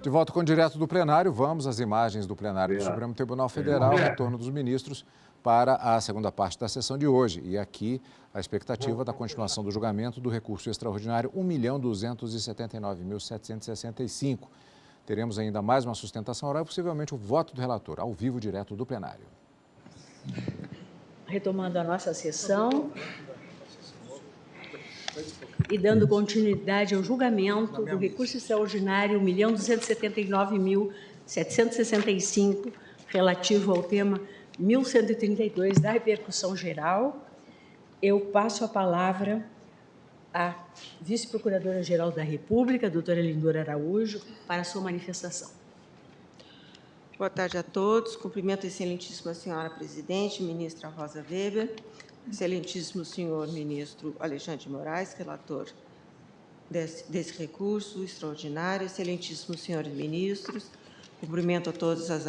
De volta com o Direto do Plenário, vamos às imagens do plenário do Supremo Tribunal Federal, retorno dos ministros para a segunda parte da sessão de hoje. E aqui a expectativa da continuação do julgamento do recurso extraordinário 1.279.765. Teremos ainda mais uma sustentação oral e possivelmente o voto do relator, ao vivo, direto do plenário. Retomando a nossa sessão e dando continuidade ao julgamento do recurso extraordinário 1.279.765, relativo ao tema 1132 da repercussão geral, eu passo a palavra à Vice-Procuradora-Geral da República, doutora Lindora Araújo, para a sua manifestação. Boa tarde a todos. Cumprimento a excelentíssima senhora presidente, ministra Rosa Weber, excelentíssimo senhor ministro Alexandre de Moraes, relator desse recurso extraordinário, excelentíssimos senhores ministros, cumprimento a todas as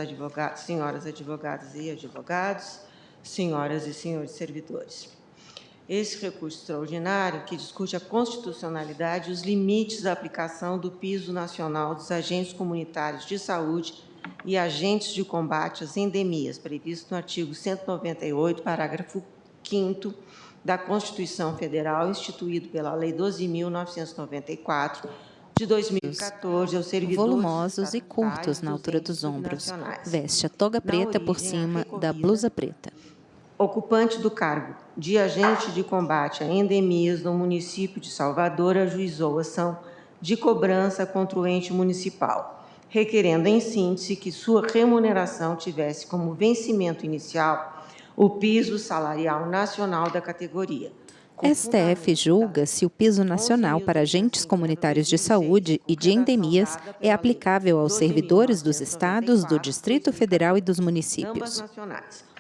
senhoras advogadas e advogados, senhoras e senhores servidores. Esse recurso extraordinário, que discute a constitucionalidade e os limites da aplicação do piso nacional dos agentes comunitários de saúde e agentes de combate às endemias, previsto no artigo 198, parágrafo 5º da Constituição Federal, instituído pela Lei 12.994, de 2014, aos servidores volumosos e curtos na altura dos ombros. Veste a toga preta por cima da blusa preta. Ocupante do cargo de agente de combate a endemias no município de Salvador ajuizou ação de cobrança contra o ente municipal, requerendo, em síntese, que sua remuneração tivesse como vencimento inicial o piso salarial nacional da categoria. STF julga se o piso nacional para agentes comunitários de saúde e de endemias é aplicável aos servidores dos estados, do Distrito Federal e dos municípios.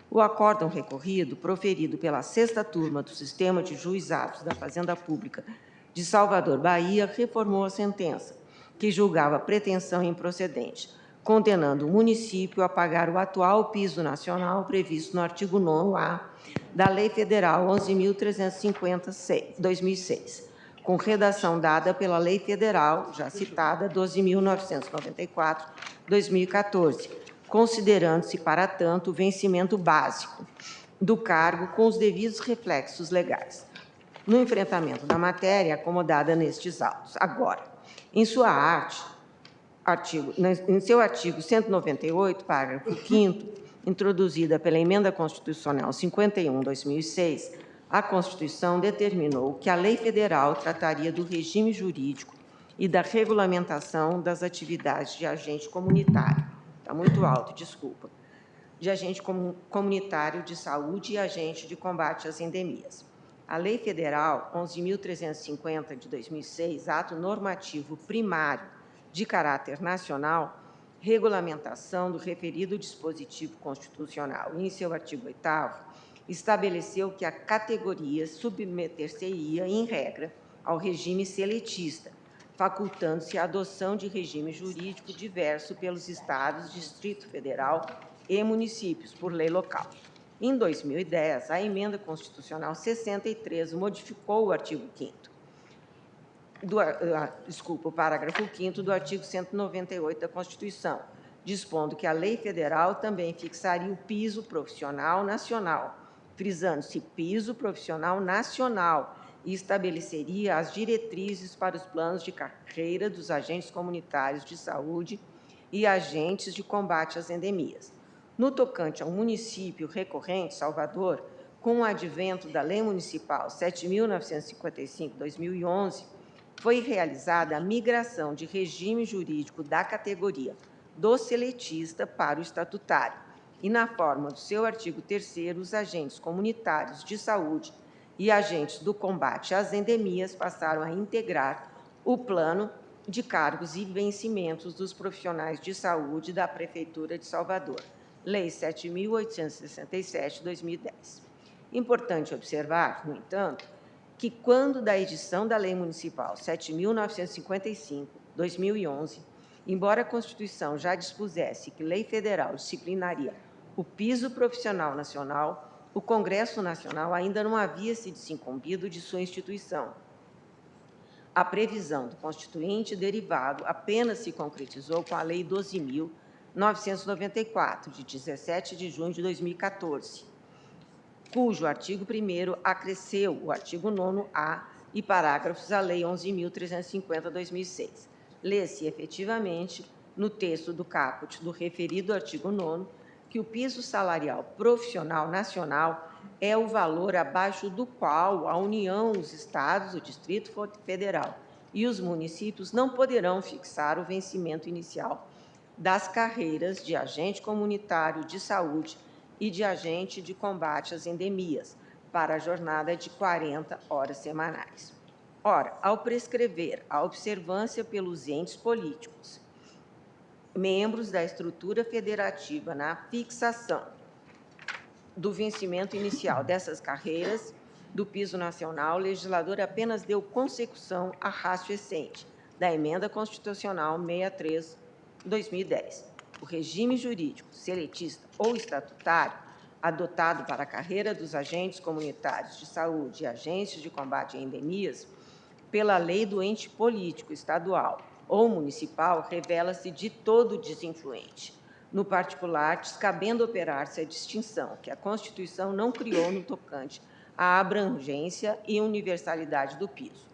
O acórdão recorrido, proferido pela 6ª turma do Sistema de Juizados da Fazenda Pública de Salvador, Bahia, reformou a sentença, que julgava a pretensão improcedente, condenando o município a pagar o atual piso nacional previsto no artigo 9º-A da Lei Federal 11.350/2006, com redação dada pela Lei Federal, já citada, 12.994/2014, considerando-se, para tanto, o vencimento básico do cargo com os devidos reflexos legais, no enfrentamento da matéria acomodada nestes autos. Agora, em seu artigo 198, parágrafo 5º, introduzida pela Emenda Constitucional 51/2006, a Constituição determinou que a Lei Federal trataria do regime jurídico e da regulamentação das atividades de agente comunitário. Está muito alto, desculpa. De agente comunitário de saúde e agente de combate às endemias. A Lei Federal 11.350, de 2006, ato normativo primário de caráter nacional, regulamentação do referido dispositivo constitucional, em seu artigo 8º, estabeleceu que a categoria submeter-se-ia, em regra, ao regime seletista, facultando-se a adoção de regime jurídico diverso pelos estados, Distrito Federal e municípios, por lei local. Em 2010, a Emenda Constitucional 63 modificou o artigo 5º, o parágrafo 5º do artigo 198 da Constituição, dispondo que a Lei Federal também fixaria o piso profissional nacional, frisando-se piso profissional nacional, e estabeleceria as diretrizes para os planos de carreira dos agentes comunitários de saúde e agentes de combate às endemias. No tocante ao município recorrente, Salvador, com o advento da Lei Municipal 7.955/2011, foi realizada a migração de regime jurídico da categoria do seletista para o estatutário, e na forma do seu artigo 3º, os agentes comunitários de saúde e agentes do combate às endemias passaram a integrar o plano de cargos e vencimentos dos profissionais de saúde da Prefeitura de Salvador, Lei 7.867/2010. Importante observar, no entanto, que quando da edição da Lei Municipal 7.955/2011, embora a Constituição já dispusesse que lei federal disciplinaria o piso profissional nacional, o Congresso Nacional ainda não havia se desincumbido de sua instituição. A previsão do Constituinte derivado apenas se concretizou com a Lei 12.994, de 17 de junho de 2014, cujo artigo 1º acresceu o artigo 9º-A e parágrafos à Lei 11.350/2006. Lê-se efetivamente, no texto do caput do referido artigo 9º, que o piso salarial profissional nacional é o valor abaixo do qual a União, os Estados, o Distrito Federal e os municípios não poderão fixar o vencimento inicial das carreiras de agente comunitário de saúde e de agente de combate às endemias, para a jornada de 40 horas semanais. Ora, ao prescrever a observância pelos entes políticos, membros da estrutura federativa, na fixação do vencimento inicial dessas carreiras do piso nacional, o legislador apenas deu consecução à ratio essente da Emenda Constitucional 63/2010. O regime jurídico, seletista ou estatutário, adotado para a carreira dos agentes comunitários de saúde e agentes de combate a endemias, pela lei do ente político estadual ou municipal, revela-se de todo desinfluente. No particular, descabendo operar-se a distinção que a Constituição não criou no tocante à abrangência e universalidade do piso.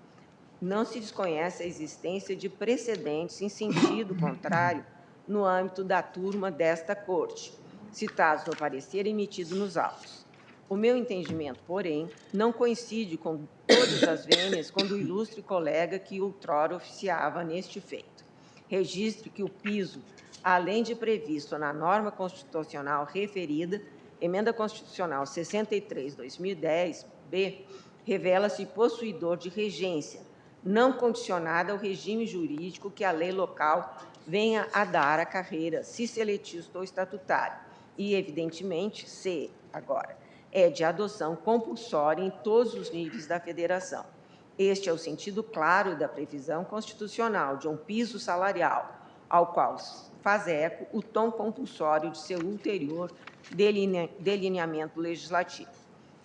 Não se desconhece a existência de precedentes em sentido contrário no âmbito da turma desta Corte, citados no parecer emitido nos autos. O meu entendimento, porém, não coincide com todas as vênias com do ilustre colega que outrora oficiava neste feito. Registre que o piso, além de previsto na norma constitucional referida, Emenda Constitucional 63/2010-B, revela-se possuidor de regência, não condicionada ao regime jurídico que a lei local venha a dar à carreira, se seletista ou estatutário, e, evidentemente, se, agora, é de adoção compulsória em todos os níveis da federação. Este é o sentido claro da previsão constitucional de um piso salarial, ao qual faz eco o tom compulsório de seu ulterior delineamento legislativo.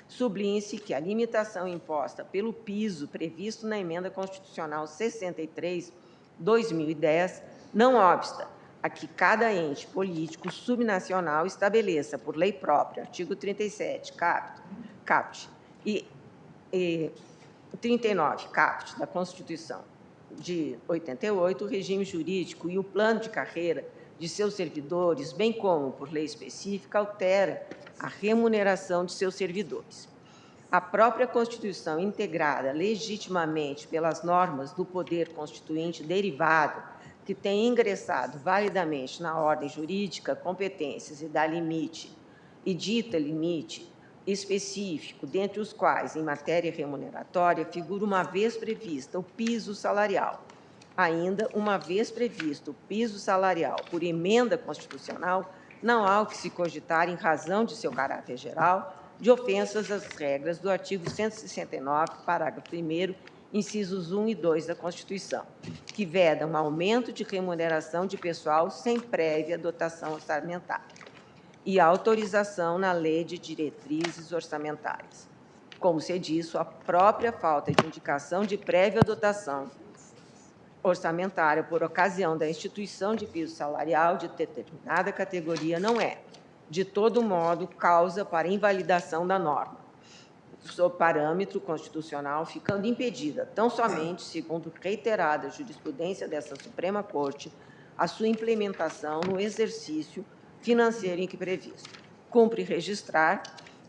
Sublinhe-se que a limitação imposta pelo piso previsto na Emenda Constitucional 63/2010 não obsta a que cada ente político subnacional estabeleça, por lei própria, artigo 37, caput, e 39, caput, da Constituição de 88, o regime jurídico e o plano de carreira de seus servidores, bem como, por lei específica, altera a remuneração de seus servidores. A própria Constituição, integrada legitimamente pelas normas do poder constituinte derivado, que tem ingressado validamente na ordem jurídica competências e dita limite específico, dentre os quais, em matéria remuneratória, figura uma vez prevista o piso salarial. Ainda, uma vez previsto o piso salarial por emenda constitucional, não há o que se cogitar, em razão de seu caráter geral, de ofensas às regras do artigo 169, parágrafo 1º, incisos 1 e 2 da Constituição, que veda um aumento de remuneração de pessoal sem prévia dotação orçamentária e autorização na Lei de Diretrizes Orçamentárias. Como se disse, a própria falta de indicação de prévia dotação orçamentária por ocasião da instituição de piso salarial de determinada categoria não é, de todo modo, causa para invalidação da norma, sob parâmetro constitucional, ficando impedida, tão somente, segundo reiterada jurisprudência desta Suprema Corte, a sua implementação no exercício financeiro em que previsto. Cumpre registrar,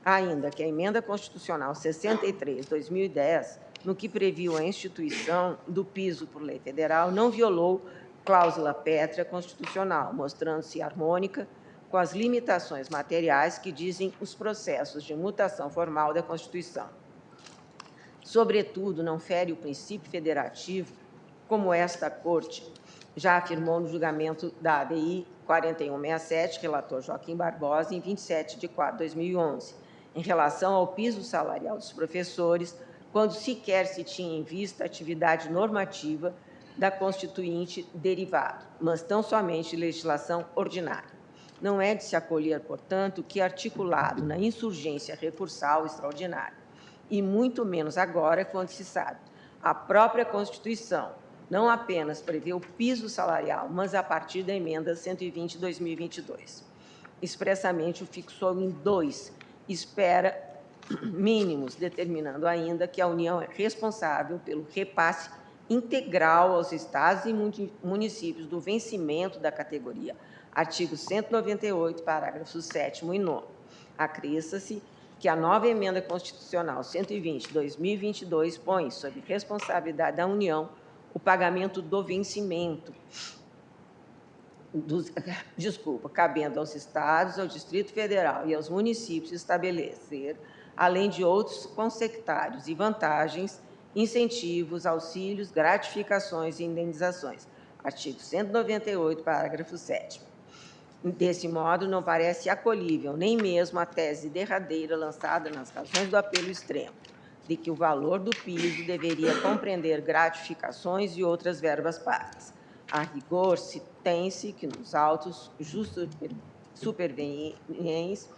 ainda, que a Emenda Constitucional 63/2010, no que previu a instituição do piso por lei federal, não violou cláusula pétrea constitucional, mostrando-se harmônica com as limitações materiais que dizem os processos de mutação formal da Constituição. Sobretudo, não fere o princípio federativo, como esta Corte já afirmou no julgamento da ADI 4167, relator Joaquim Barbosa, em 27 de 4 de 2011, em relação ao piso salarial dos professores, quando sequer se tinha em vista a atividade normativa da Constituinte derivado, mas tão somente legislação ordinária. Não é de se acolher, portanto, que articulado na insurgência recursal extraordinária, e muito menos agora, quando se sabe A própria Constituição não apenas prevê o piso salarial, mas a partir da emenda 120 de 2022. Expressamente o fixou em 2 espera mínimos, determinando ainda que a União é responsável pelo repasse integral aos estados e municípios do vencimento da categoria. Artigo 198, parágrafos 7º e 9º. Acresça-se que a nova emenda constitucional 120 de 2022 põe sob responsabilidade da União o pagamento do vencimento, cabendo aos estados, ao Distrito Federal e aos municípios estabelecer, além de outros consectários e vantagens, incentivos, auxílios, gratificações e indenizações. Artigo 198, parágrafo 7º. Desse modo, não parece acolhível nem mesmo a tese derradeira lançada nas razões do apelo extremo, de que o valor do piso deveria compreender gratificações e outras verbas pagas. A rigor, tem-se que nos autos supervenientes,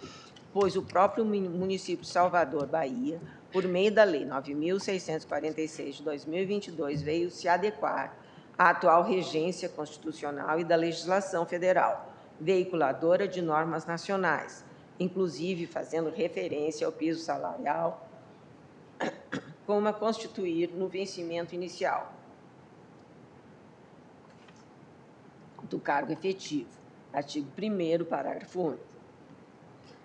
pois o próprio município de Salvador, Bahia, por meio da Lei 9.646 de 2022, veio se adequar à atual regência constitucional e da legislação federal, veiculadora de normas nacionais, inclusive fazendo referência ao piso salarial como a constituir no vencimento inicial do cargo efetivo. Artigo 1º, parágrafo único.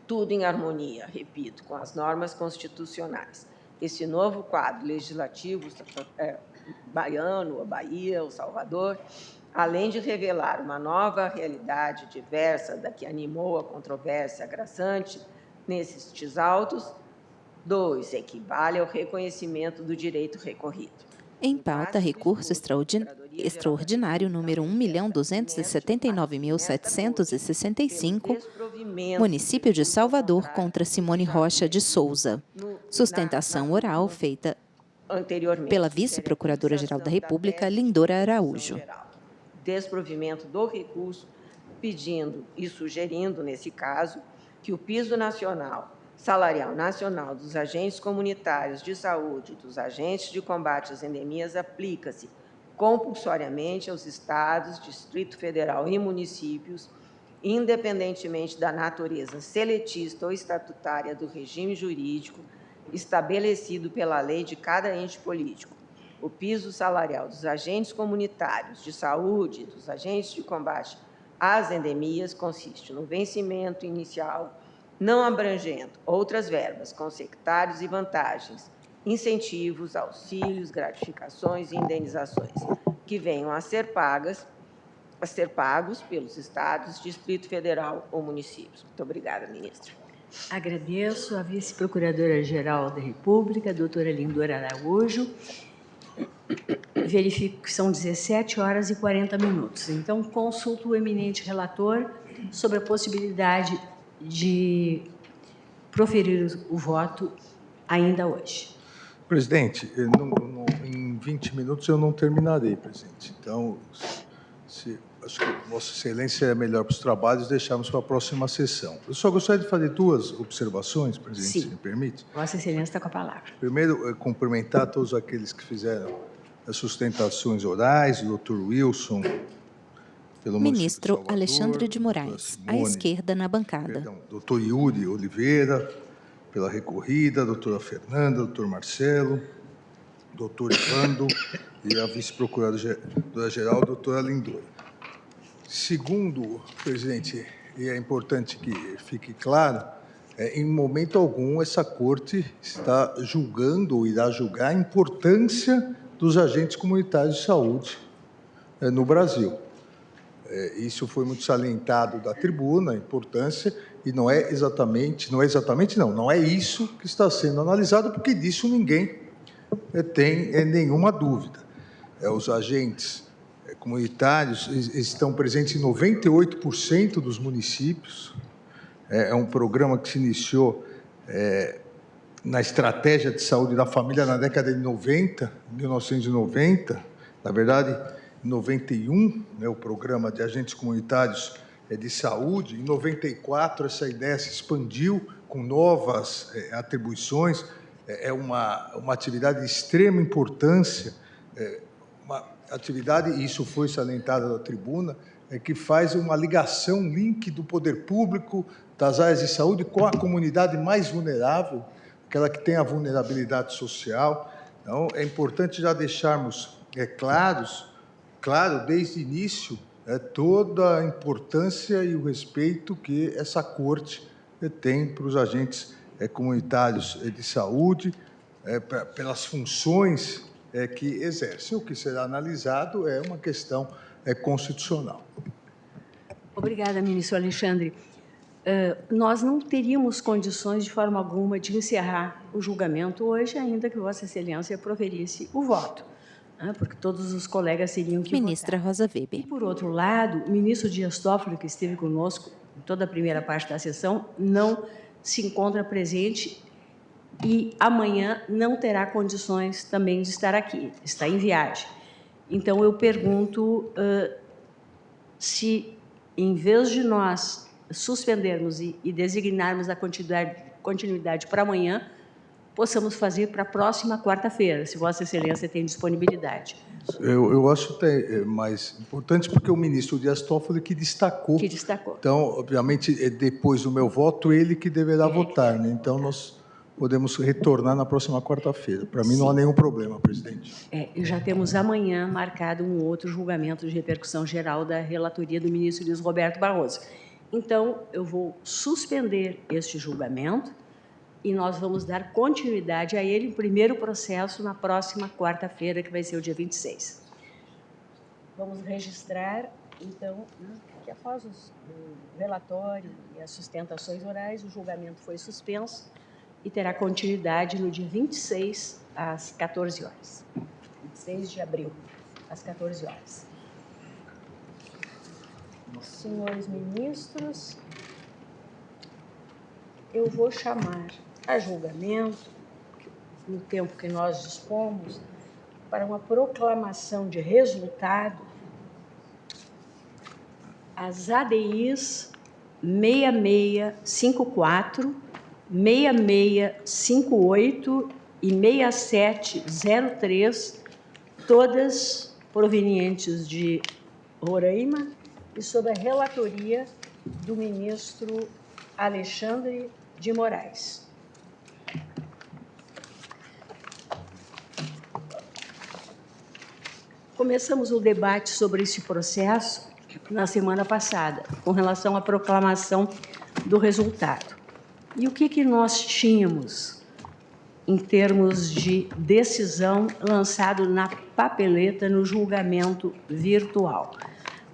Tudo em harmonia, repito, com as normas constitucionais. Esse novo quadro legislativo baiano, a Bahia, o Salvador, além de revelar uma nova realidade diversa da que animou a controvérsia agraçante nesses autos, 2, equivale ao reconhecimento do direito recorrido. Em pauta, recurso extraordinário número 1.279.765, município de Salvador contra Simone Rocha de Souza. Sustentação oral feita pela vice-procuradora-geral da República, Lindora Araújo. Desprovimento do recurso, pedindo e sugerindo, nesse caso, que o piso salarial nacional dos agentes comunitários de saúde, dos agentes de combate às endemias, aplica-se compulsoriamente aos estados, Distrito Federal e municípios, independentemente da natureza seletista ou estatutária do regime jurídico estabelecido pela lei de cada ente político. O piso salarial dos agentes comunitários de saúde, dos agentes de combate às endemias, consiste no vencimento inicial, não abrangendo outras verbas, consectários e vantagens, incentivos, auxílios, gratificações e indenizações, que venham a ser pagos pelos estados, Distrito Federal ou municípios. Muito obrigada, ministra. Agradeço a vice-procuradora-geral da República, doutora Lindora Araújo. Verifico que são 17h40. Então, consulto o eminente relator sobre a possibilidade de proferir o voto ainda hoje. Presidente, em 20 minutos eu não terminarei, presidente. Então, acho que Vossa Excelência é melhor para os trabalhos deixarmos para a próxima sessão. Eu só gostaria de fazer 2 observações, presidente, Sim. se me permite. Vossa Excelência está com a palavra. Primeiro, cumprimentar todos aqueles que fizeram as sustentações orais, o doutor Wilson, pelo Ministro Salvador, Alexandre de Moraes, à esquerda na bancada. Perdão, doutor Yuri Oliveira, pela recorrida, doutora Fernanda, doutor Marcelo, doutor Evando e a vice-procuradora-geral, doutora Lindora. Segundo, presidente, e é importante que fique claro, em momento algum essa corte está julgando ou irá julgar a importância dos agentes comunitários de saúde no Brasil. Isso foi muito salientado da tribuna, a importância, e não é isso que está sendo analisado, porque disso ninguém tem nenhuma dúvida. Os agentes comunitários estão presentes em 98% dos municípios. É um programa que se iniciou na estratégia de saúde da família na década de 1990, na verdade, em 91, o programa de agentes comunitários de saúde. Em 94, essa ideia se expandiu com novas atribuições, é uma atividade de extrema importância, uma atividade, e isso foi salientado na tribuna, que faz uma ligação, um link do poder público, das áreas de saúde com a comunidade mais vulnerável, aquela que tem a vulnerabilidade social. Então, é importante já deixarmos claro, desde o início, toda a importância e o respeito que essa corte tem para os agentes comunitários de saúde, pelas funções que exercem. O que será analisado é uma questão constitucional. Obrigada, ministro Alexandre. Nós não teríamos condições, de forma alguma, de encerrar o julgamento hoje, ainda que Vossa Excelência proferisse o voto, porque todos os colegas teriam que Ministra votar. Rosa Weber. E, por outro lado, o ministro Dias Toffoli, que esteve conosco em toda a primeira parte da sessão, não se encontra presente e amanhã não terá condições também de estar aqui, está em viagem. Então, eu pergunto se, em vez de nós suspendermos e designarmos a continuidade para amanhã, possamos fazer para a próxima quarta-feira, se Vossa Excelência tem disponibilidade. Eu acho até mais importante, porque o ministro Dias Toffoli que destacou. Então, obviamente, depois do meu voto, ele que deverá votar, né? Então, nós podemos retornar na próxima quarta-feira. Para mim, não há nenhum problema, presidente. E já temos amanhã marcado um outro julgamento de repercussão geral da relatoria do ministro Luiz Roberto Barroso. Então, eu vou suspender este julgamento e nós vamos dar continuidade a ele, o primeiro processo, na próxima quarta-feira, que vai ser o dia 26. Vamos registrar, então, que após o relatório e as sustentações orais, o julgamento foi suspenso e terá continuidade no dia 26, às 14 horas. 26 de abril, às 14 horas. Senhores ministros, eu vou chamar a julgamento, no tempo que nós dispomos, para uma proclamação de resultado, as ADIs 6654, 6658 e 6703, todas provenientes de Roraima, e sob a relatoria do ministro Alexandre de Moraes. Começamos o debate sobre esse processo na semana passada, com relação à proclamação do resultado. E o que nós tínhamos em termos de decisão lançado na papeleta no julgamento virtual?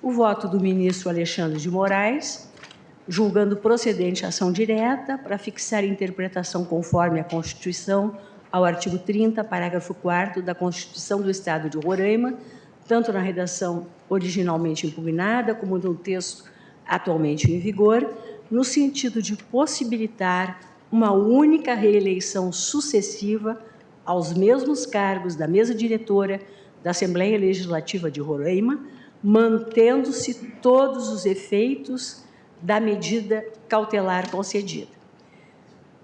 O voto do ministro Alexandre de Moraes, julgando procedente a ação direta para fixar interpretação conforme a Constituição, ao artigo 30, parágrafo 4º da Constituição do Estado de Roraima, tanto na redação originalmente impugnada como no texto atualmente em vigor, no sentido de possibilitar uma única reeleição sucessiva aos mesmos cargos da mesa diretora da Assembleia Legislativa de Roraima, mantendo-se todos os efeitos da medida cautelar concedida.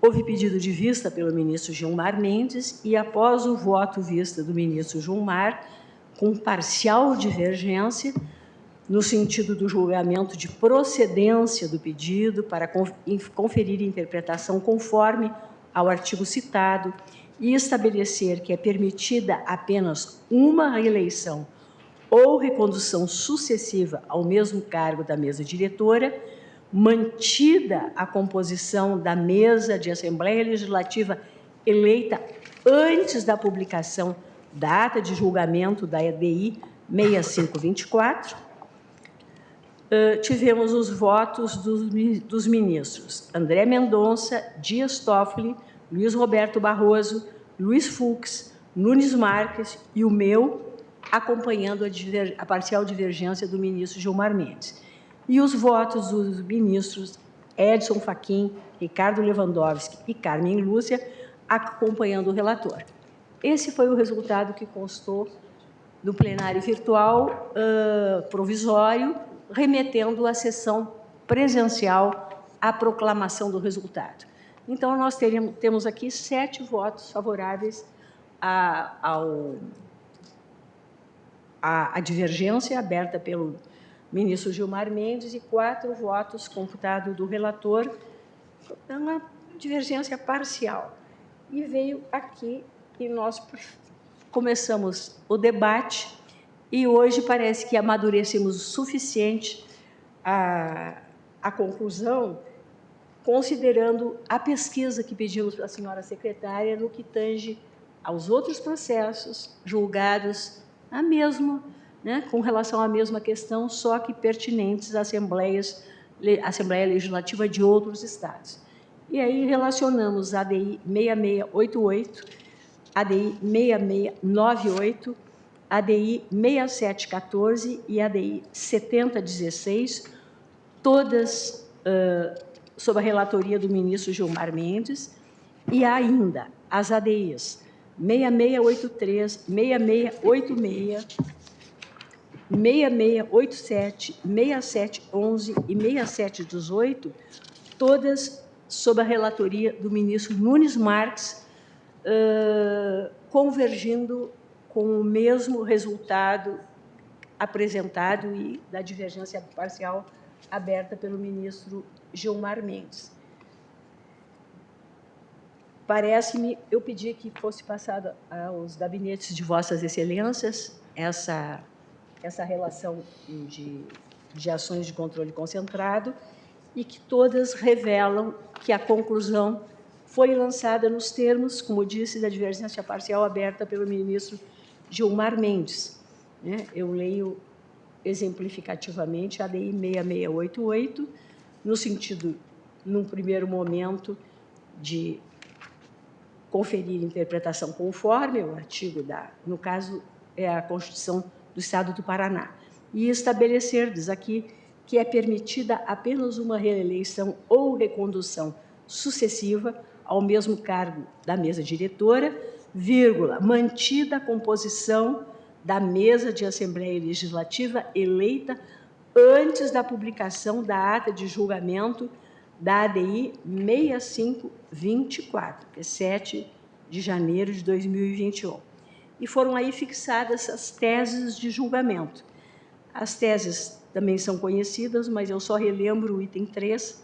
Houve pedido de vista pelo ministro Gilmar Mendes e, após o voto vista do ministro Gilmar, com parcial divergência, no sentido do julgamento de procedência do pedido para conferir interpretação conforme ao artigo citado e estabelecer que é permitida apenas uma reeleição ou recondução sucessiva ao mesmo cargo da mesa diretora, mantida a composição da mesa de Assembleia Legislativa eleita antes da publicação da ata de julgamento da EDI 6524, tivemos os votos dos ministros André Mendonça, Dias Toffoli, Luiz Roberto Barroso, Luiz Fux, Nunes Marques e o meu, acompanhando a parcial divergência do ministro Gilmar Mendes. E os votos dos ministros Edson Fachin, Ricardo Lewandowski e Carmen Lúcia, acompanhando o relator. Esse foi o resultado que constou do plenário virtual provisório, remetendo à sessão presencial à proclamação do resultado. Então, nós temos aqui 7 votos favoráveis à divergência aberta pelo ministro Gilmar Mendes e 4 votos computado do relator, uma divergência parcial. E veio aqui e nós começamos o debate e hoje parece que amadurecemos o suficiente a conclusão, considerando a pesquisa que pedimos para a senhora secretária no que tange aos outros processos julgados com relação à mesma questão, só que pertinentes às Assembleia Legislativa de outros estados. E aí relacionamos a ADI 6688, ADI 6698, ADI 6714 e ADI 7016, todas sob a relatoria do ministro Gilmar Mendes, e ainda as ADIs 6683, 6686, 6687, 6711 e 6718, todas sob a relatoria do ministro Nunes Marques, convergindo com o mesmo resultado apresentado e da divergência parcial aberta pelo ministro Gilmar Mendes. Parece-me, eu pedi que fosse passada aos gabinetes de Vossas Excelências essa relação de ações de controle concentrado e que todas revelam que a conclusão foi lançada nos termos, como disse, da divergência parcial aberta pelo ministro Gilmar Mendes. Eu leio exemplificativamente a ADI 6688, no sentido, num primeiro momento, de conferir interpretação conforme o artigo no caso, é a Constituição do Estado do Paraná, e estabelecer, diz aqui, que é permitida apenas uma reeleição ou recondução sucessiva ao mesmo cargo da mesa diretora, mantida a composição da mesa de Assembleia Legislativa eleita antes da publicação da ata de julgamento da ADI 6524, que é 7 de janeiro de 2021. E foram aí fixadas as teses de julgamento. As teses também são conhecidas, mas eu só relembro o item 3,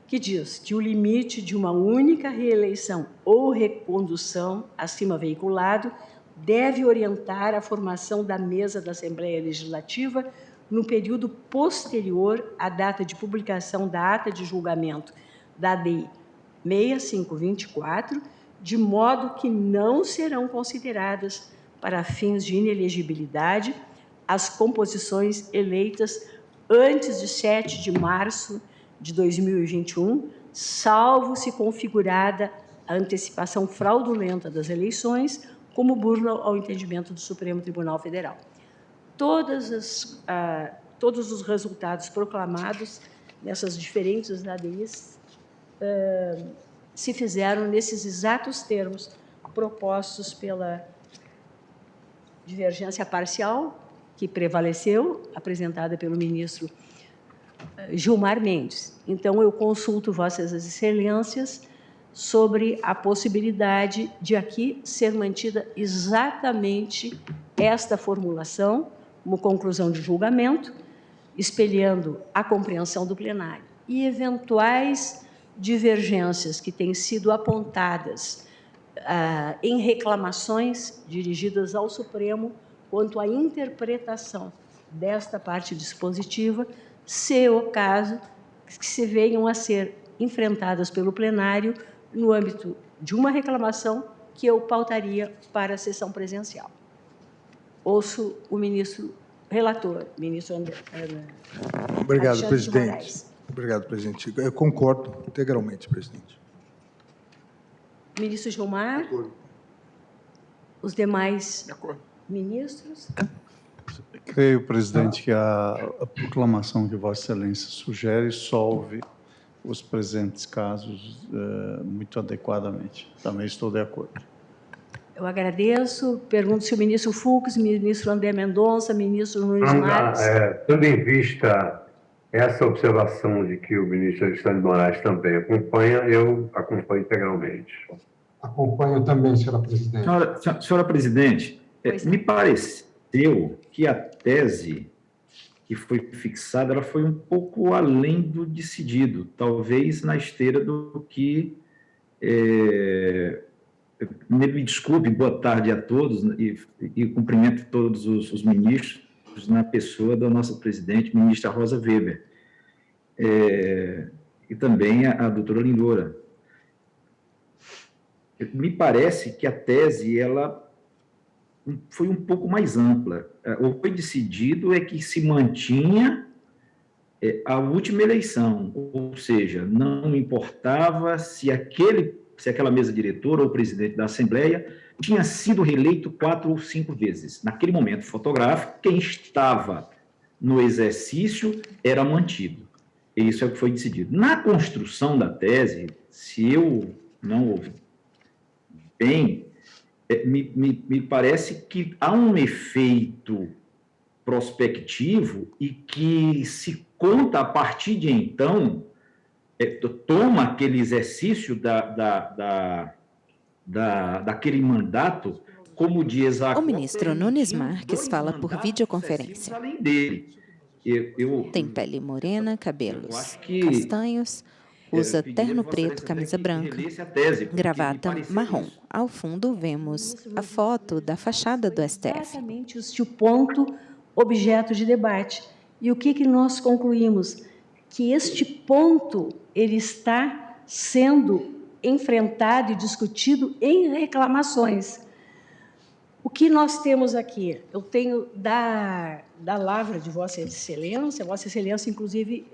que diz que o limite de uma única reeleição ou recondução, acima veiculado, deve orientar a formação da mesa da Assembleia Legislativa no período posterior à data de publicação da ata de julgamento da ADI 6524, de modo que não serão consideradas, para fins de inelegibilidade, as composições eleitas antes de 7 de março de 2021, salvo se configurada a antecipação fraudulenta das eleições, como burla ao entendimento do Supremo Tribunal Federal. Todos os resultados proclamados nessas diferentes ADIs se fizeram nesses exatos termos propostos pela divergência parcial, que prevaleceu, apresentada pelo ministro Gilmar Mendes. Então, eu consulto Vossas Excelências sobre a possibilidade de aqui ser mantida exatamente esta formulação, como conclusão de julgamento, espelhando a compreensão do plenário. E eventuais divergências que têm sido apontadas em reclamações dirigidas ao Supremo quanto à interpretação desta parte dispositiva, se o caso, que se venham a ser enfrentadas pelo plenário no âmbito de uma reclamação que eu pautaria para a sessão presencial. Ouço o ministro relator, ministro André. Obrigado, presidente. Obrigado, presidente. Eu concordo integralmente, presidente. Ministro Gilmar. Os demais ministros. Creio, presidente, que a proclamação que Vossa Excelência sugere solve os presentes casos muito adequadamente. Também estou de acordo. Eu agradeço. Pergunto se o ministro Fux, ministro André Mendonça, ministro Nunes Marques... Tendo em vista Essa observação de que o ministro Alexandre de Moraes também acompanha, eu acompanho integralmente. Acompanho também, senhora presidente. Senhora presidente, me pareceu que a tese que foi fixada ela foi um pouco além do decidido, talvez na esteira do que... me desculpe, boa tarde a todos e cumprimento todos os ministros na pessoa da nossa presidente, ministra Rosa Weber, e também a doutora Lindora. Me parece que a tese ela foi um pouco mais ampla. O que foi decidido é que se mantinha a última eleição, ou seja, não importava se aquela mesa diretora ou presidente da Assembleia tinha sido reeleito 4 ou 5 vezes. Naquele momento fotográfico, quem estava no exercício era mantido. E isso é o que foi decidido. Na construção da tese, se eu não ouvi bem, me parece que há um efeito prospectivo e que se conta a partir de então, toma aquele exercício daquele mandato como de exato. O ministro Nunes Marques fala por videoconferência. Além dele. Tem pele morena, cabelos castanhos, usa terno preto, camisa branca, gravata marrom. Ao fundo, vemos a foto da fachada do STF. Exatamente o ponto objeto de debate. E o que nós concluímos? Que este ponto ele está sendo enfrentado e discutido em reclamações. O que nós temos aqui? Eu tenho da lavra de Vossa Excelência, inclusive,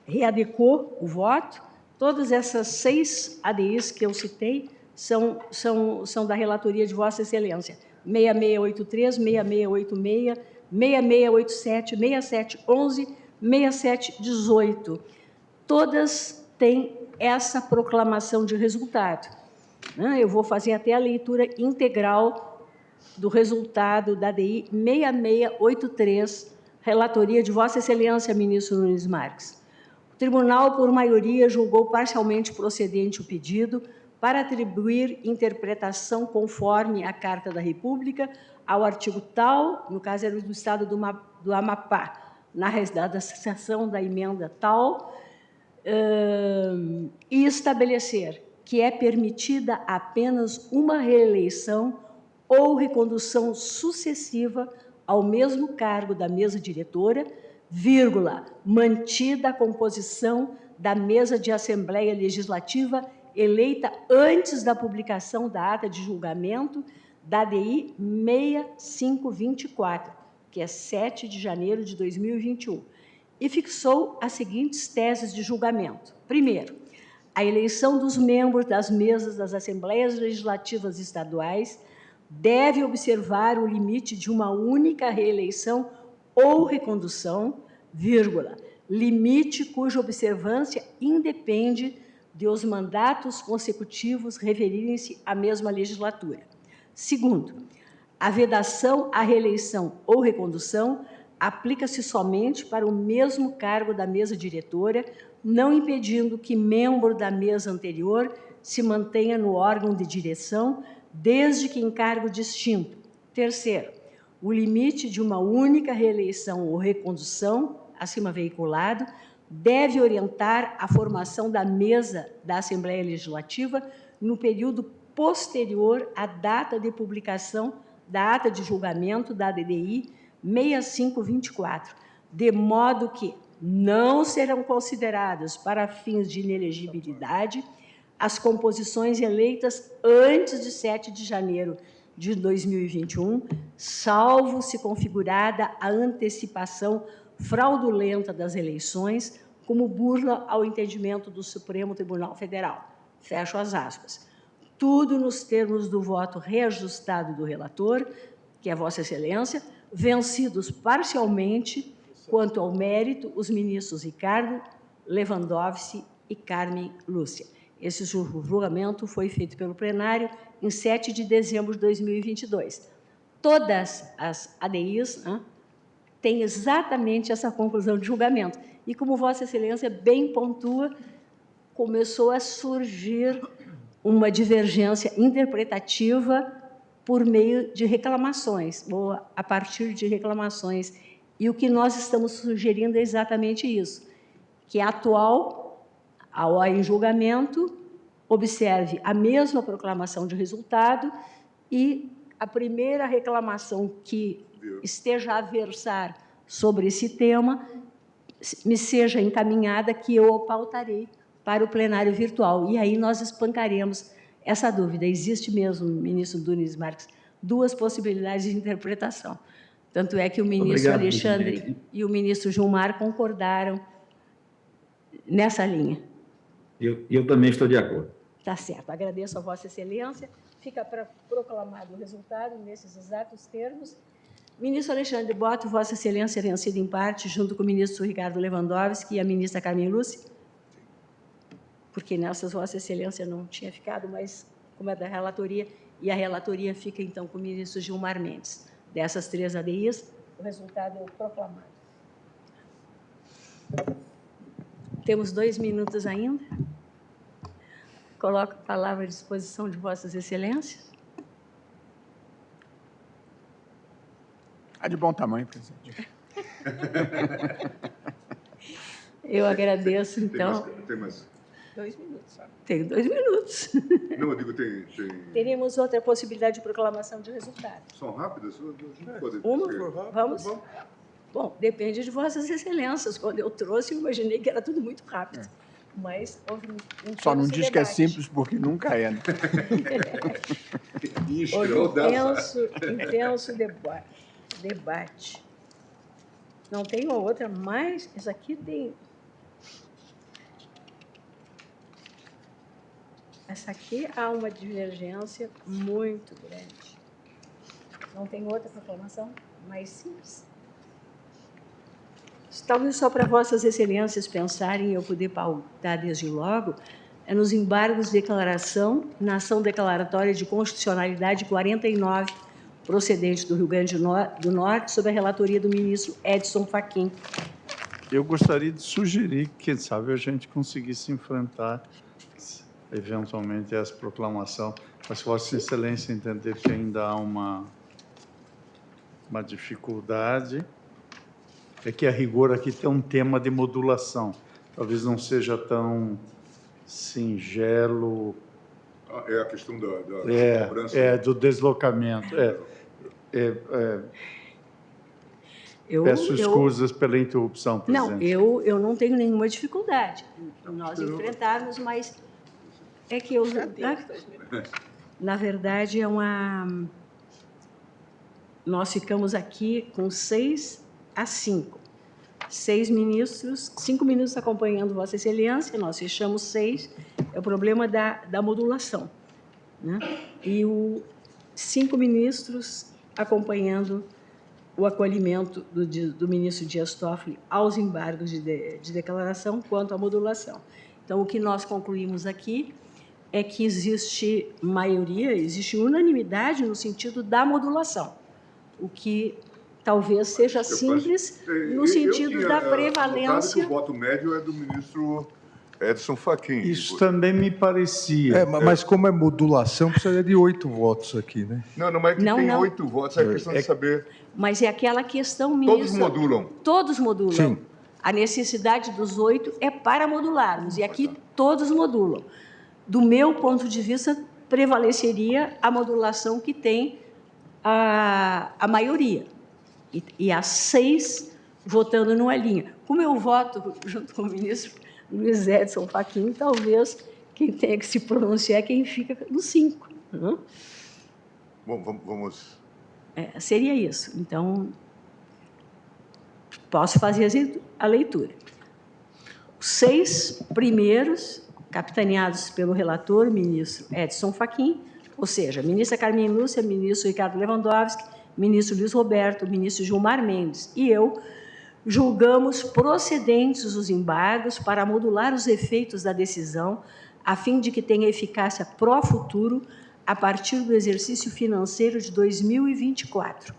readecou o voto. Todas essas 6 ADIs que eu citei são da relatoria de Vossa Excelência. 6683, 6686, 6687, 6711, 6718. Todas têm essa proclamação de resultado. Eu vou fazer até a leitura integral do resultado da ADI 6683, relatoria de Vossa Excelência, ministro Nunes Marques. O tribunal, por maioria, julgou parcialmente procedente o pedido para atribuir interpretação conforme a Carta da República ao artigo tal, no caso era do Estado do Amapá, na redação da emenda tal, e estabelecer que é permitida apenas uma reeleição ou recondução sucessiva ao mesmo cargo da mesa diretora, mantida a composição da mesa de Assembleia Legislativa eleita antes da publicação da ata de julgamento da ADI 6524, que é 7 de janeiro de 2021, e fixou as seguintes teses de julgamento. Primeiro, a eleição dos membros das mesas das Assembleias Legislativas Estaduais deve observar o limite de uma única reeleição ou recondução, limite cuja observância independe dos mandatos consecutivos referirem-se à mesma legislatura. Segundo, a vedação à reeleição ou recondução aplica-se somente para o mesmo cargo da mesa diretora, não impedindo que membro da mesa anterior se mantenha no órgão de direção, desde que em cargo distinto. Terceiro, o limite de uma única reeleição ou recondução, acima veiculado, deve orientar a formação da mesa da Assembleia Legislativa no período posterior à data de publicação da ata de julgamento da ADI 6524, de modo que não serão consideradas para fins de inelegibilidade as composições eleitas antes de 7 de janeiro de 2021, salvo se configurada a antecipação fraudulenta das eleições como burla ao entendimento do Supremo Tribunal Federal. Fecho as aspas. Tudo nos termos do voto reajustado do relator, que é Vossa Excelência, vencidos parcialmente, quanto ao mérito, os ministros Ricardo Lewandowski e Carmen Lúcia. Esse julgamento foi feito pelo plenário em 7 de dezembro de 2022. Todas as ADIs tem exatamente essa conclusão de julgamento. E, como Vossa Excelência bem pontua, começou a surgir uma divergência interpretativa por meio de reclamações, ou a partir de reclamações. E o que nós estamos sugerindo é exatamente isso, que a atual, em julgamento, observe a mesma proclamação de resultado e a primeira reclamação que esteja a versar sobre esse tema me seja encaminhada, que eu pautarei para o plenário virtual. E aí nós espancaremos essa dúvida. Existe mesmo, ministro Nunes Marques, duas possibilidades de interpretação. Tanto é que o ministro Alexandre e o ministro Gilmar concordaram nessa linha. Eu também estou de acordo. Tá certo. Agradeço a Vossa Excelência. Fica para proclamado o resultado nesses exatos termos. Ministro Alexandre Botto, Vossa Excelência vencido em parte, junto com o ministro Ricardo Lewandowski e a ministra Carmen Lúcia, porque nessas Vossa Excelência não tinha ficado, mas como é da relatoria, e a relatoria fica, então, com o ministro Gilmar Mendes. Dessas 3 ADIs, o resultado é proclamado. Temos 2 minutos ainda. Coloco a palavra à disposição de Vossas Excelências. De bom tamanho, presidente. Eu agradeço, então. Tem mais 2 minutos, sabe? Tenho 2 minutos. Não, eu digo, tem... Teríamos outra possibilidade de proclamação de resultado. São rápidas? Vamos? Bom, depende de Vossas Excelências. Quando eu trouxe, eu imaginei que era tudo muito rápido. Mas houve um só não diz que é simples, porque nunca é, né? Intenso debate. Não tem outra, mas isso aqui tem... Essa aqui há uma divergência muito grande. Não tem outra proclamação mais simples? Talvez só para Vossas Excelências pensarem, eu poder pautar desde logo, é nos embargos de declaração, na ação declaratória de constitucionalidade 49, procedente do Rio Grande do Norte, sob a relatoria do ministro Edson Fachin. Eu gostaria de sugerir que, quem sabe, a gente conseguisse enfrentar, eventualmente, essa proclamação, mas se Vossa Excelência entender que ainda há uma dificuldade, é que, a rigor, aqui tem um tema de modulação. Talvez não seja tão singelo. É a questão da cobrança. Do deslocamento. Peço escusas pela interrupção, presidente. Não, eu não tenho nenhuma dificuldade em nós enfrentarmos, mas é que eu... Na verdade, nós ficamos aqui com 6 a 5. 6 ministros, 5 ministros acompanhando Vossa Excelência, nós fechamos 6, é o problema da modulação, né? E 5 ministros acompanhando o acolhimento do ministro Dias Toffoli aos embargos de declaração quanto à modulação. Então, o que nós concluímos aqui é que existe maioria, existe unanimidade no sentido da modulação, o que talvez seja simples no sentido da prevalência. Que o voto médio é do ministro Edson Fachin. Isso também me parecia. Mas como é modulação, precisaria de 8 votos aqui, né? Não, mas é que tem 8 votos, é questão de saber. Mas é aquela questão, ministro. Todos modulam. Todos modulam. Sim. A necessidade dos 8 é para modularmos, e aqui todos modulam. Do meu ponto de vista, prevaleceria a modulação que tem a maioria. E as 6 votando numa linha. Como eu voto junto com o ministro Luiz Edson Fachin, talvez quem tenha que se pronunciar é quem fica no 5. Bom, vamos... Seria isso. Então, posso fazer a leitura. Os 6 primeiros, capitaneados pelo relator, ministro Edson Fachin, ou seja, ministra Carmen Lúcia, ministro Ricardo Lewandowski, ministro Luiz Roberto, ministro Gilmar Mendes e eu, julgamos procedentes os embargos para modular os efeitos da decisão, a fim de que tenha eficácia pró-futuro a partir do exercício financeiro de 2024.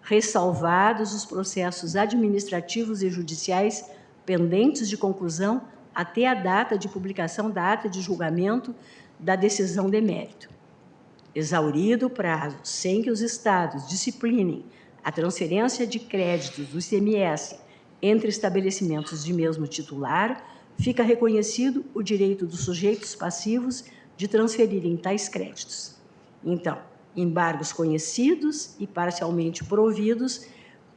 ressalvados os processos administrativos e judiciais pendentes de conclusão até a data de publicação da ata de julgamento da decisão de mérito. Exaurido o prazo sem que os Estados disciplinem a transferência de créditos do ICMS entre estabelecimentos de mesmo titular, fica reconhecido o direito dos sujeitos passivos de transferirem tais créditos. Então, embargos conhecidos e parcialmente providos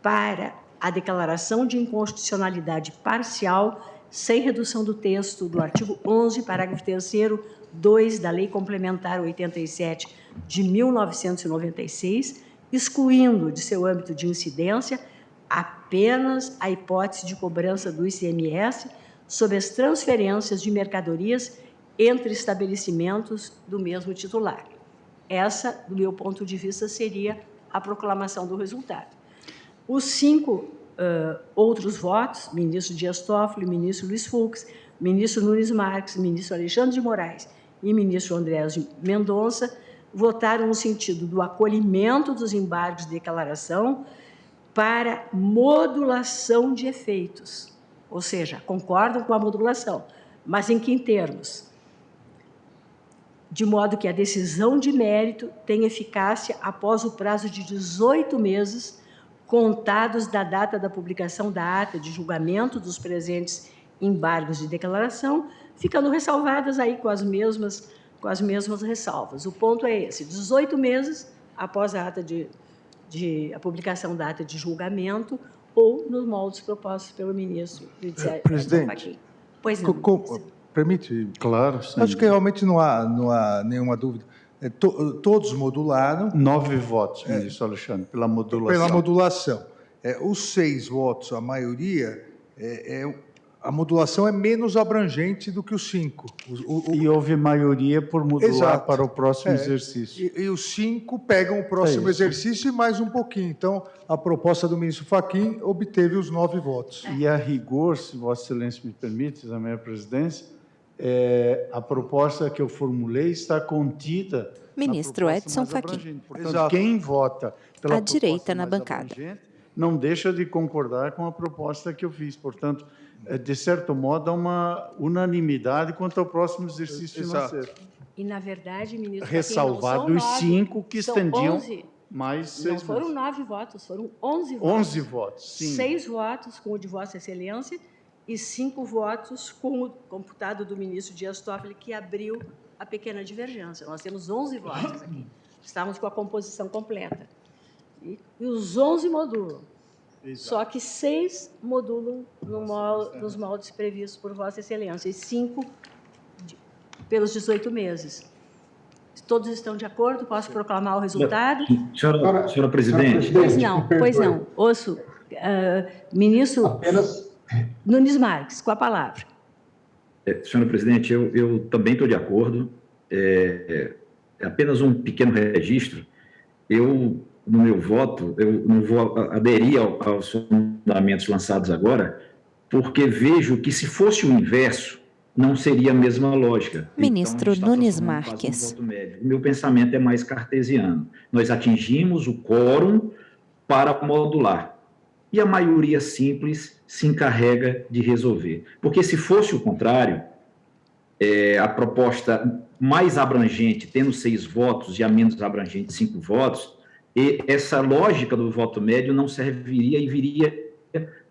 para a declaração de inconstitucionalidade parcial sem redução do texto do artigo 11, parágrafo 3º, 2 da Lei Complementar 87 de 1996, excluindo de seu âmbito de incidência apenas a hipótese de cobrança do ICMS sobre as transferências de mercadorias entre estabelecimentos do mesmo titular. Essa, do meu ponto de vista, seria a proclamação do resultado. Os 5 outros votos, ministro Dias Toffoli, ministro Luiz Fux, ministro Nunes Marques, ministro Alexandre de Moraes e ministro Andrés Mendonça, votaram no sentido do acolhimento dos embargos de declaração para modulação de efeitos, ou seja, concordam com a modulação, mas em que termos? De modo que a decisão de mérito tem eficácia após o prazo de 18 meses, contados da data da publicação da ata de julgamento dos presentes embargos de declaração, ficando ressalvadas aí com as mesmas ressalvas. O ponto é esse: 18 meses após a publicação da ata de julgamento ou nos moldes propostos pelo ministro Presidente, Fachin. Pois não. Permite? Claro, sim. Acho que realmente não há nenhuma dúvida. Todos modularam. 9 votos, ministro Alexandre, pela modulação. Pela modulação. Os 6 votos, a maioria, a modulação é menos abrangente do que os 5. E houve maioria por modular. Exato. Para o próximo exercício. E os 5 pegam o próximo exercício e mais um pouquinho. Então, a proposta do ministro Fachin obteve os 9 votos. E a rigor, se Vossa Excelência me permite, da minha presidência, a proposta que eu formulei está contida. Ministro Edson Fachin. Portanto, quem vota pela à direita na bancada não deixa de concordar com a proposta que eu fiz. Portanto, de certo modo, há uma unanimidade quanto ao próximo exercício financeiro. E, na verdade, ministro, ressalvado os 5 que estendiam 11, mais 6 não foram 9 votos, foram 11 votos. 11 votos, sim. 6 votos com o de Vossa Excelência e 5 votos com o computado do ministro Dias Toffoli, que abriu a pequena divergência. Nós temos 11 votos aqui. Estávamos com a composição completa. E os 11 modulam. Exato. Só que 6 modulam nos moldes previstos por Vossa Excelência e 5 pelos 18 meses. Todos estão de acordo? Posso proclamar o resultado? Senhora presidente. Pois não. Ouço, ministro Nunes Marques, com a palavra. Senhora presidente, eu também estou de acordo. Apenas um pequeno registro. No meu voto, eu não vou aderir aos fundamentos lançados agora, porque vejo que, se fosse o inverso, não seria a mesma lógica. Ministro então, Nunes Marques. O meu pensamento é mais cartesiano. Nós atingimos o quórum para modular. E a maioria simples se encarrega de resolver. Porque, se fosse o contrário, a proposta mais abrangente, tendo 6 votos, e a menos abrangente, 5 votos, e essa lógica do voto médio não serviria e viria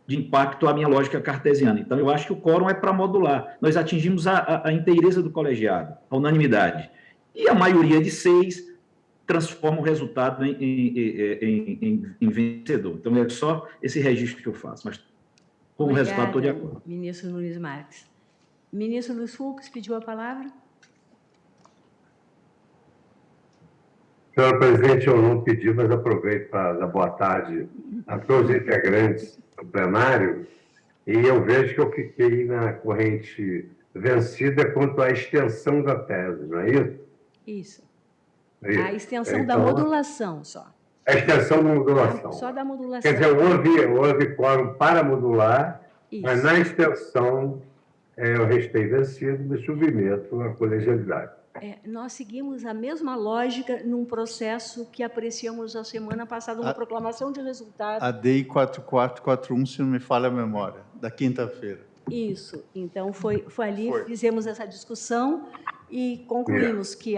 de impacto à minha lógica cartesiana. Então, eu acho que o quórum é para modular. Nós atingimos a inteireza do colegiado, a unanimidade. E a maioria de 6 transforma o resultado em vencedor. Então, é só esse registro que eu faço. Mas, com o resultado, estou de acordo. Ministro Nunes Marques. Ministro Luiz Fux pediu a palavra. Senhora presidente, eu não pedi, mas aproveito para dar boa tarde a todos os integrantes do plenário, e eu vejo que eu fiquei na corrente vencida quanto à extensão da tese, não é isso? Isso. A extensão da modulação só. A extensão da modulação. Só da modulação. Quer dizer, houve quórum para modular, mas na extensão eu restei vencido, me submeto à colegialidade. Nós seguimos a mesma lógica num processo que apreciamos a semana passada, uma proclamação de resultado. A DI 4441, se não me falha a memória, da quinta-feira. Isso. Então, foi ali, fizemos essa discussão e concluímos que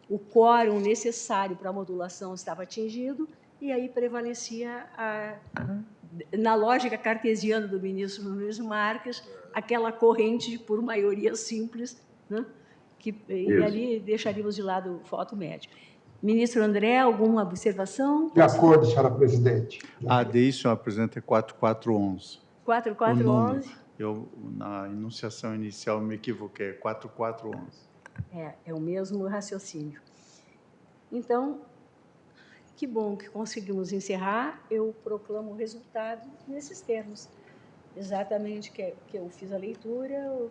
o quórum necessário para a modulação estava atingido, e aí prevalecia, na lógica cartesiana do ministro Nunes Marques, aquela corrente por maioria simples, né? E ali deixaríamos de lado o voto médio. Ministro André, alguma observação? De acordo, senhora presidente. A DI, senhora presidente, é 4411. 4411? Na enunciação inicial, me equivoquei, 4411. É o mesmo raciocínio. Então, que bom que conseguimos encerrar. Eu proclamo o resultado nesses termos. Exatamente que eu fiz a leitura, o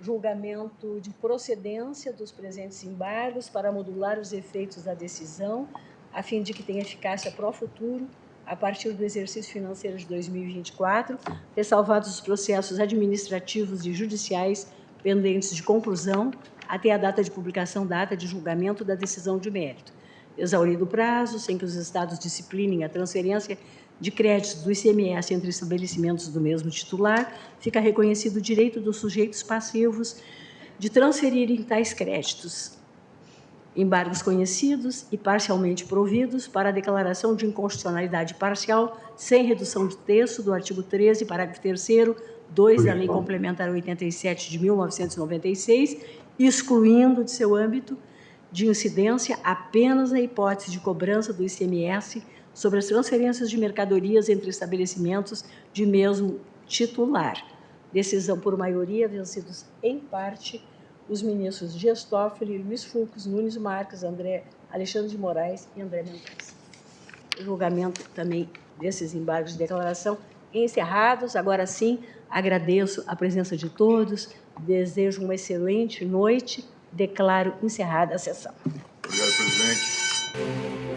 julgamento de procedência dos presentes embargos para modular os efeitos da decisão, a fim de que tenha eficácia pró-futuro, a partir do exercício financeiro de 2024, ressalvados os processos administrativos e judiciais pendentes de conclusão até a data de publicação da ata de julgamento da decisão de mérito. Exaurido o prazo, sem que os Estados disciplinem a transferência de créditos do ICMS entre estabelecimentos do mesmo titular, fica reconhecido o direito dos sujeitos passivos de transferirem tais créditos, embargos conhecidos e parcialmente providos para a declaração de inconstitucionalidade parcial, sem redução de texto, do artigo 13, parágrafo 3º, 2 da Lei Complementar 87 de 1996, excluindo de seu âmbito de incidência apenas a hipótese de cobrança do ICMS sobre as transferências de mercadorias entre estabelecimentos de mesmo titular. Decisão por maioria, vencidos em parte os ministros Dias Toffoli, Luiz Fux, Nunes Marques, Alexandre de Moraes e André Mendonça. O julgamento também desses embargos de declaração encerrados. Agora sim, agradeço a presença de todos, desejo uma excelente noite, declaro encerrada a sessão. Obrigado, presidente.